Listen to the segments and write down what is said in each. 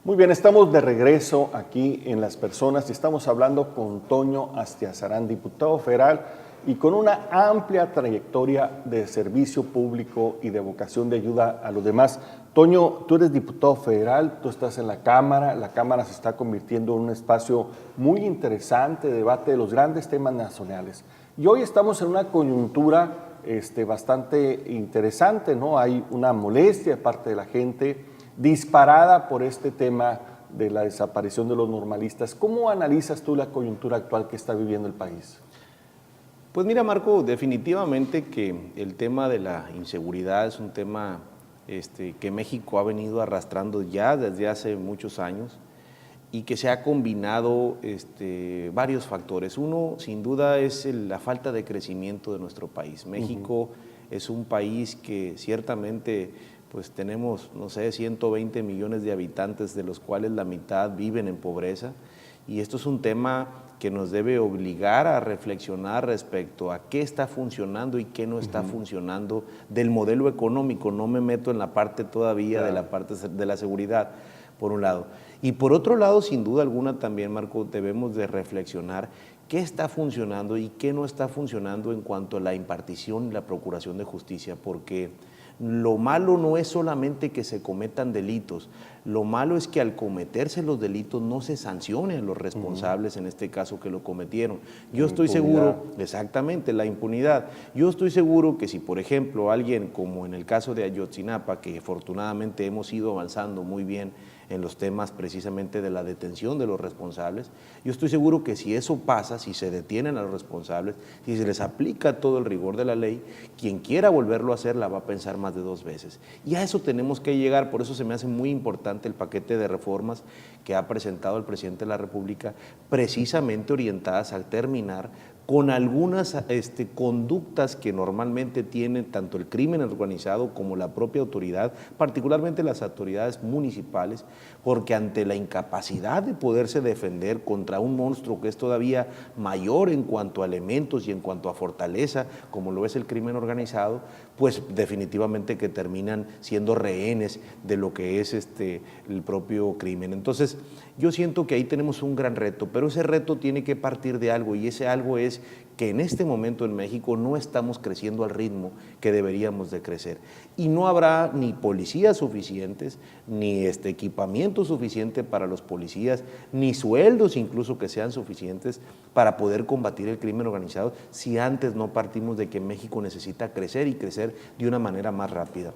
Muy bien, estamos de regreso aquí en Las Personas y estamos hablando con Toño Astiazarán, diputado federal y con una amplia trayectoria de servicio público y de vocación de ayuda a los demás. Toño, tú eres diputado federal, tú estás en la Cámara se está convirtiendo en un espacio muy interesante de debate de los grandes temas nacionales. Y hoy estamos en una coyuntura bastante interesante, ¿no? Hay una molestia de parte de la gente disparada por este tema de la desaparición de los normalistas. ¿Cómo analizas tú la coyuntura actual que está viviendo el país? Pues mira, Marco, definitivamente que el tema de la inseguridad es un tema que México ha venido arrastrando ya desde hace muchos años y que se ha combinado varios factores. Uno, sin duda, es la falta de crecimiento de nuestro país. México es un país que ciertamente pues tenemos, no sé, 120 millones de habitantes, de los cuales la mitad viven en pobreza, y esto es un tema que nos debe obligar a reflexionar respecto a qué está funcionando y qué no está funcionando del modelo económico. No me meto en la parte todavía de la parte de la seguridad, por un lado. Y por otro lado, sin duda alguna también, Marco, debemos de reflexionar qué está funcionando y qué no está funcionando en cuanto a la impartición y la procuración de justicia, porque lo malo no es solamente que se cometan delitos, lo malo es que al cometerse los delitos no se sancionen los responsables, en este caso que lo cometieron. Yo estoy seguro, exactamente, la impunidad. Yo estoy seguro que si, por ejemplo, alguien, como en el caso de Ayotzinapa, que afortunadamente hemos ido avanzando muy bien en los temas precisamente de la detención de los responsables, yo estoy seguro que si eso pasa, si se detienen a los responsables, si se les aplica todo el rigor de la ley, quien quiera volverlo a hacer la va a pensar más de 2 veces. Y a eso tenemos que llegar, por eso se me hace muy importante el paquete de reformas que ha presentado el presidente de la República, precisamente orientadas a terminar con algunas conductas que normalmente tienen tanto el crimen organizado como la propia autoridad, particularmente las autoridades municipales, porque ante la incapacidad de poderse defender contra un monstruo que es todavía mayor en cuanto a elementos y en cuanto a fortaleza, como lo es el crimen organizado, pues definitivamente que terminan siendo rehenes de lo que es el propio crimen. Entonces, yo siento que ahí tenemos un gran reto, pero ese reto tiene que partir de algo, y ese algo es que en este momento en México no estamos creciendo al ritmo que deberíamos de crecer. Y no habrá ni policías suficientes, ni equipamiento suficiente para los policías, ni sueldos incluso que sean suficientes para poder combatir el crimen organizado si antes no partimos de que México necesita crecer y crecer de una manera más rápida.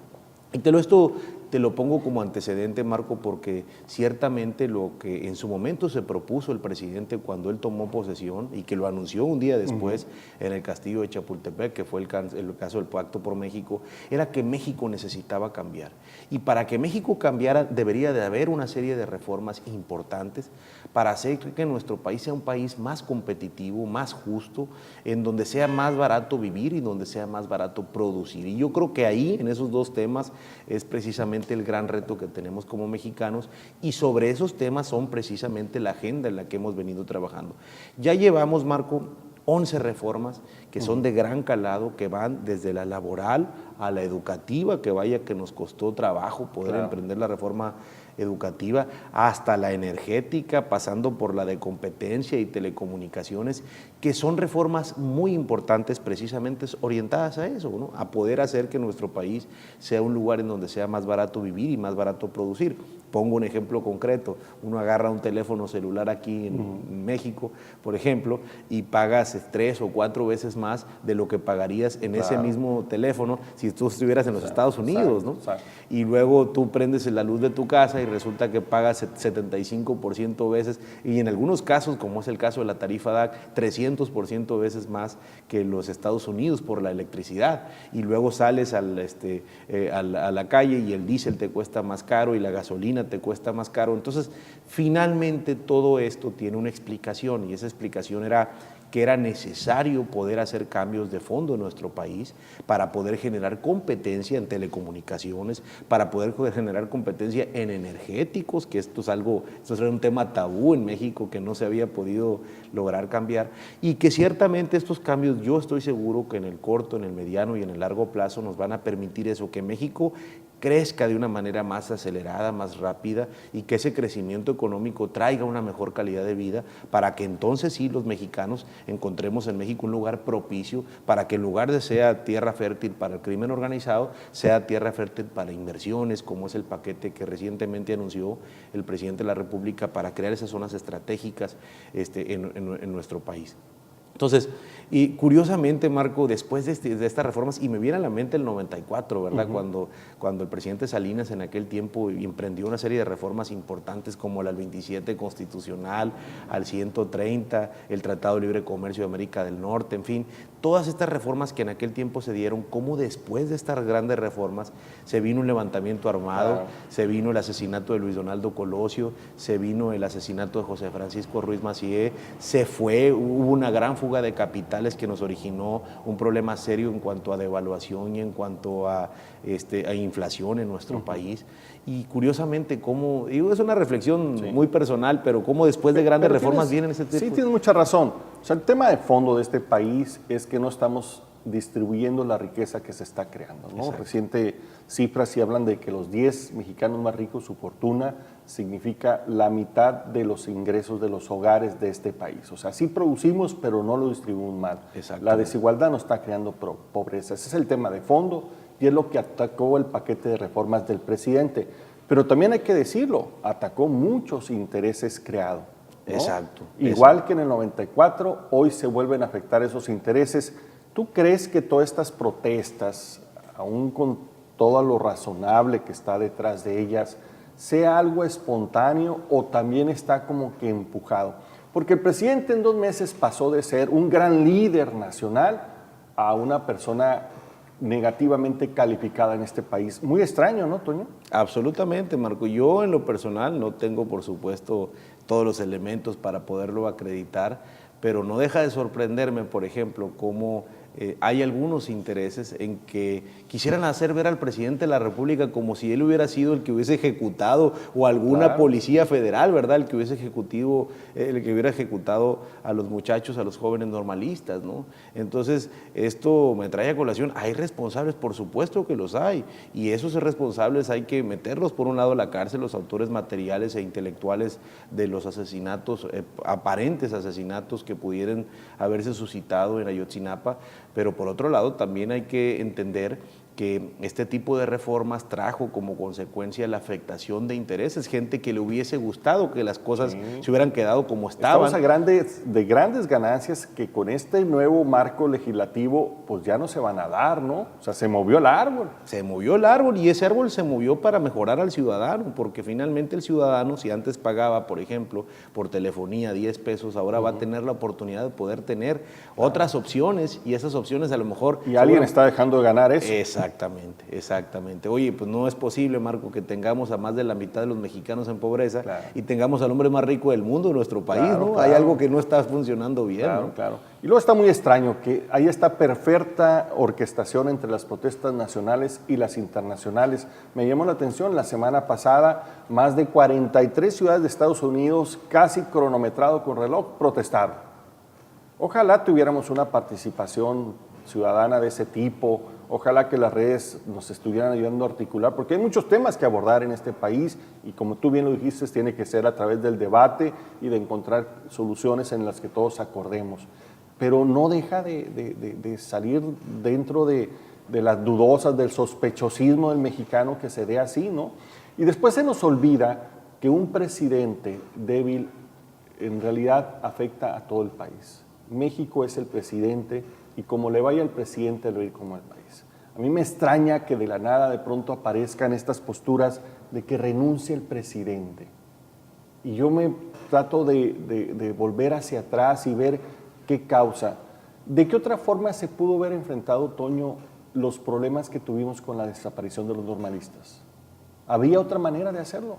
Y esto te lo pongo como antecedente, Marco, porque ciertamente lo que en su momento se propuso el presidente cuando él tomó posesión y que lo anunció un día después en el castillo de Chapultepec, que fue el caso del Pacto por México, era que México necesitaba cambiar. Y para que México cambiara debería de haber una serie de reformas importantes para hacer que nuestro país sea un país más competitivo, más justo, en donde sea más barato vivir y donde sea más barato producir. Y yo creo que ahí, en esos dos temas, es precisamente el gran reto que tenemos como mexicanos, y sobre esos temas son precisamente la agenda en la que hemos venido trabajando. Ya llevamos, Marco, 11 reformas que son de gran calado, que van desde la laboral a la educativa, que vaya que nos costó trabajo poder emprender la reforma educativa, hasta la energética, pasando por la de competencia y telecomunicaciones, que son reformas muy importantes precisamente orientadas a eso, ¿no? A poder hacer que nuestro país sea un lugar en donde sea más barato vivir y más barato producir. Pongo un ejemplo concreto: uno agarra un teléfono celular aquí en México, por ejemplo, y pagas 3 o 4 veces más de lo que pagarías en ese mismo teléfono si tú estuvieras en los Estados Unidos, ¿no? Y luego tú prendes la luz de tu casa y resulta que pagas 75% veces, y en algunos casos, como es el caso de la tarifa DAC, 300% veces más que los Estados Unidos por la electricidad. Y luego sales a la calle y el diésel te cuesta más caro y la gasolina te cuesta más caro. Entonces, finalmente todo esto tiene una explicación, y esa explicación era que era necesario poder hacer cambios de fondo en nuestro país para poder generar competencia en telecomunicaciones, para poder generar competencia en energéticos, que esto era un tema tabú en México que no se había podido lograr cambiar, y que ciertamente estos cambios, yo estoy seguro que en el corto, en el mediano y en el largo plazo nos van a permitir eso, que México crezca de una manera más acelerada, más rápida, y que ese crecimiento económico traiga una mejor calidad de vida, para que entonces sí los mexicanos encontremos en México un lugar propicio para que en lugar de sea tierra fértil para el crimen organizado, sea tierra fértil para inversiones, como es el paquete que recientemente anunció el presidente de la República para crear esas zonas estratégicas en nuestro país. Entonces, y curiosamente, Marco, después de estas reformas, y me viene a la mente el 94, ¿verdad? Cuando el presidente Salinas en aquel tiempo emprendió una serie de reformas importantes como la 27 constitucional, al 130, el Tratado de Libre Comercio de América del Norte, en fin, todas estas reformas que en aquel tiempo se dieron, cómo después de estas grandes reformas se vino un levantamiento armado, se vino el asesinato de Luis Donaldo Colosio, se vino el asesinato de José Francisco Ruiz Massieu, hubo una gran fuga de capitales que nos originó un problema serio en cuanto a devaluación y en cuanto a inflación en nuestro país. Y curiosamente, es una reflexión muy personal, pero cómo después de grandes reformas vienen ese tipo. Sí, tienes mucha razón. O sea, el tema de fondo de este país es que no estamos distribuyendo la riqueza que se está creando, ¿no? Recientes cifras sí hablan de que los 10 mexicanos más ricos, su fortuna significa la mitad de los ingresos de los hogares de este país. O sea, sí producimos, pero no lo distribuimos mal. La desigualdad nos está creando pobreza. Ese es el tema de fondo y es lo que atacó el paquete de reformas del presidente. Pero también hay que decirlo, atacó muchos intereses creados, ¿no? Exacto. Igual que en el 94, hoy se vuelven a afectar esos intereses. ¿Tú crees que todas estas protestas, aún con todo lo razonable que está detrás de ellas, sea algo espontáneo o también está como que empujado? Porque el presidente en 2 meses pasó de ser un gran líder nacional a una persona negativamente calificada en este país. Muy extraño, ¿no, Toño? Absolutamente, Marco. Yo en lo personal no tengo, por supuesto, todos los elementos para poderlo acreditar, pero no deja de sorprenderme, por ejemplo, cómo hay algunos intereses en que quisieran hacer ver al presidente de la República como si él hubiera sido el que hubiese ejecutado, o alguna policía federal, ¿verdad? El que hubiera ejecutado a los muchachos, a los jóvenes normalistas, ¿no? Entonces, esto me trae a colación, hay responsables, por supuesto que los hay, y esos responsables hay que meterlos por un lado a la cárcel, los autores materiales e intelectuales de los asesinatos, aparentes asesinatos que pudieran haberse suscitado en Ayotzinapa, pero por otro lado también hay que entender que este tipo de reformas trajo como consecuencia la afectación de intereses, gente que le hubiese gustado que las cosas se hubieran quedado como estaban. Estamos de grandes ganancias que con este nuevo marco legislativo pues ya no se van a dar, ¿no? O sea, se movió el árbol. Se movió el árbol, y ese árbol se movió para mejorar al ciudadano, porque finalmente el ciudadano, si antes pagaba, por ejemplo, por telefonía 10 pesos, ahora va a tener la oportunidad de poder tener otras opciones, y esas opciones a lo mejor... Y alguien está dejando de ganar eso. Exactamente. Oye, pues no es posible, Marco, que tengamos a más de la mitad de los mexicanos en pobreza y tengamos al hombre más rico del mundo en nuestro país, ¿no? Claro. Hay algo que no está funcionando bien, ¿no? Claro. Y luego está muy extraño que hay esta perfecta orquestación entre las protestas nacionales y las internacionales. Me llamó la atención, la semana pasada, más de 43 ciudades de Estados Unidos, casi cronometrado con reloj, protestaron. Ojalá tuviéramos una participación ciudadana de ese tipo. Ojalá que las redes nos estuvieran ayudando a articular, porque hay muchos temas que abordar en este país y como tú bien lo dijiste, tiene que ser a través del debate y de encontrar soluciones en las que todos acordemos. Pero no deja de salir dentro de las dudosas, del sospechosismo del mexicano que se dé así, ¿no? Y después se nos olvida que un presidente débil en realidad afecta a todo el país. México es el presidente y como le vaya al presidente, le va a ir como al país. A mí me extraña que de la nada de pronto aparezcan estas posturas de que renuncie el presidente. Y yo me trato de volver hacia atrás y ver qué causa. ¿De qué otra forma se pudo haber enfrentado, Toño, los problemas que tuvimos con la desaparición de los normalistas? ¿Había otra manera de hacerlo?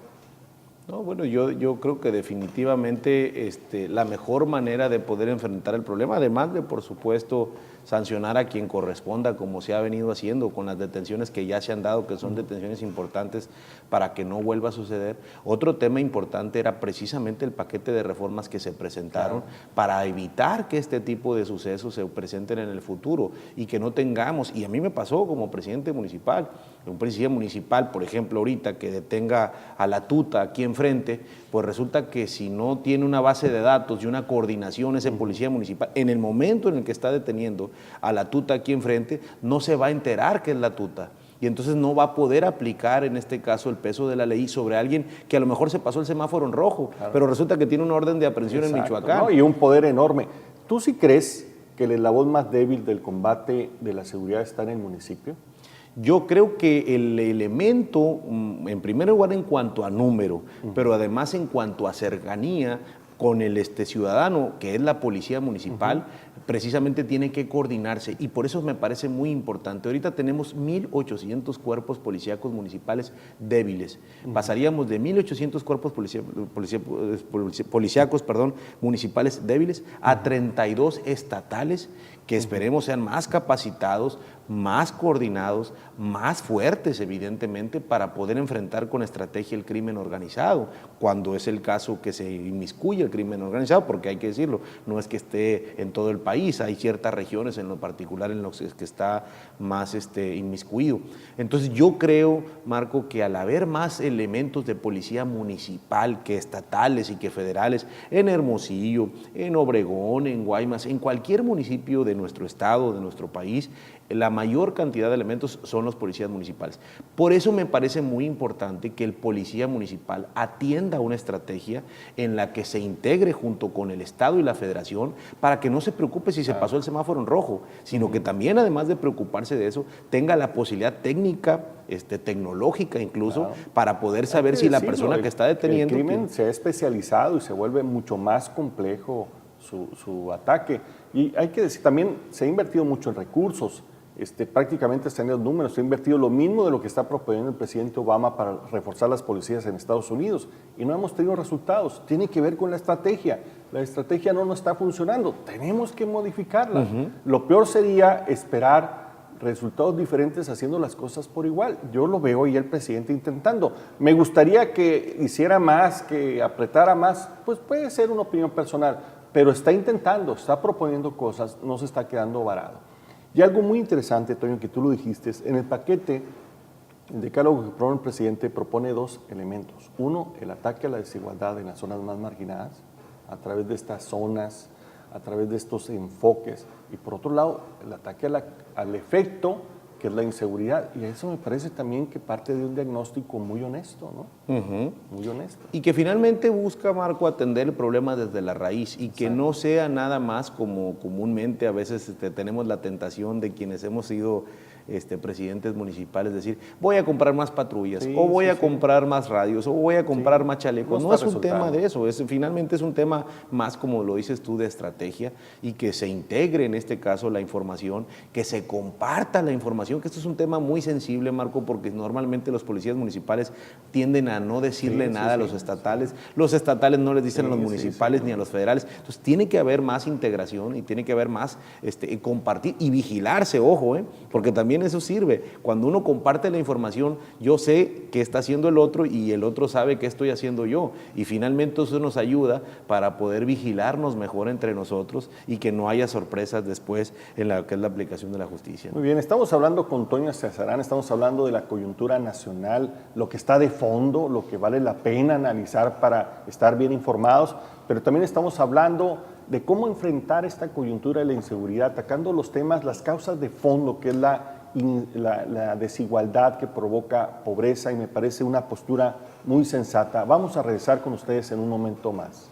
No, bueno, yo creo que definitivamente la mejor manera de poder enfrentar el problema, además de, por supuesto, sancionar a quien corresponda, como se ha venido haciendo con las detenciones que ya se han dado, que son detenciones importantes para que no vuelva a suceder. Otro tema importante era precisamente el paquete de reformas que se presentaron para evitar que este tipo de sucesos se presenten en el futuro y que no tengamos, y a mí me pasó como presidente municipal, un presidente municipal, por ejemplo, ahorita que detenga a la tuta aquí enfrente, pues resulta que si no tiene una base de datos y una coordinación ese policía municipal, en el momento en el que está deteniendo a la tuta aquí enfrente, no se va a enterar que es la tuta. Y entonces no va a poder aplicar en este caso el peso de la ley sobre alguien que a lo mejor se pasó el semáforo en rojo, pero resulta que tiene una orden de aprehensión en Michoacán. ¿No? Y un poder enorme. ¿Tú sí crees que el eslabón más débil del combate de la seguridad está en el municipio? Yo creo que el elemento, en primer lugar en cuanto a número, pero además en cuanto a cercanía con el ciudadano, que es la policía municipal, precisamente tiene que coordinarse, y por eso me parece muy importante. Ahorita tenemos 1,800 cuerpos policíacos municipales débiles. Pasaríamos de 1,800 cuerpos policíacos municipales débiles a 32 estatales, que esperemos sean más capacitados, más coordinados, más fuertes, evidentemente, para poder enfrentar con estrategia el crimen organizado, cuando es el caso que se inmiscuye el crimen organizado, porque hay que decirlo, no es que esté en todo el país, hay ciertas regiones en lo particular en las que está más inmiscuido. Entonces yo creo, Marco, que al haber más elementos de policía municipal que estatales y que federales, en Hermosillo, en Obregón, en Guaymas, en cualquier municipio de nuestro estado, de nuestro país, la mayor cantidad de elementos son los policías municipales. Por eso me parece muy importante que el policía municipal atienda una estrategia en la que se integre junto con el Estado y la Federación para que no se preocupe si se pasó el semáforo en rojo, sino que también, además de preocuparse de eso, tenga la posibilidad técnica, tecnológica incluso, para poder saber si la persona que está deteniendo... El crimen se ha especializado y se vuelve mucho más complejo su ataque. Y hay que decir, también se ha invertido mucho en recursos. Prácticamente están los números, se ha invertido lo mismo de lo que está proponiendo el presidente Obama para reforzar las policías en Estados Unidos y no hemos tenido resultados. Tiene que ver con la estrategia no nos está funcionando, tenemos que modificarla. Lo peor sería esperar resultados diferentes haciendo las cosas por igual. Yo lo veo y el presidente intentando. Me gustaría que hiciera más, que apretara más, pues puede ser una opinión personal, pero está intentando, está proponiendo cosas, no se está quedando varado. Y algo muy interesante, Toño, que tú lo dijiste, en el paquete, el decálogo que propone el presidente propone dos elementos. Uno, el ataque a la desigualdad en las zonas más marginadas, a través de estas zonas, a través de estos enfoques. Y por otro lado, el ataque al efecto, que es la inseguridad. Y eso me parece también que parte de un diagnóstico muy honesto, ¿no? Muy honesto. Y que finalmente busca, Marco, atender el problema desde la raíz y que no sea nada más como comúnmente a veces tenemos la tentación de quienes hemos sido presidentes municipales, decir, voy a comprar más patrullas, o voy a comprar más radios, o voy a comprar más chalecos. No es un tema de eso, finalmente es un tema más, como lo dices tú, de estrategia y que se integre en este caso la información, que se comparta la información, que esto es un tema muy sensible, Marco, porque normalmente los policías municipales tienden a no decirle nada a los estatales no les dicen a los municipales ni a los federales, entonces tiene que haber más integración y tiene que haber más compartir y vigilarse, ojo, porque también eso sirve. Cuando uno comparte la información, yo sé qué está haciendo el otro y el otro sabe qué estoy haciendo yo. Y finalmente eso nos ayuda para poder vigilarnos mejor entre nosotros y que no haya sorpresas después en lo que es la aplicación de la justicia. Muy bien, estamos hablando con Toño Astiazarán, estamos hablando de la coyuntura nacional, lo que está de fondo, lo que vale la pena analizar para estar bien informados, pero también estamos hablando de cómo enfrentar esta coyuntura de la inseguridad, atacando los temas, las causas de fondo, que es la desigualdad que provoca pobreza, y me parece una postura muy sensata. Vamos a regresar con ustedes en un momento más.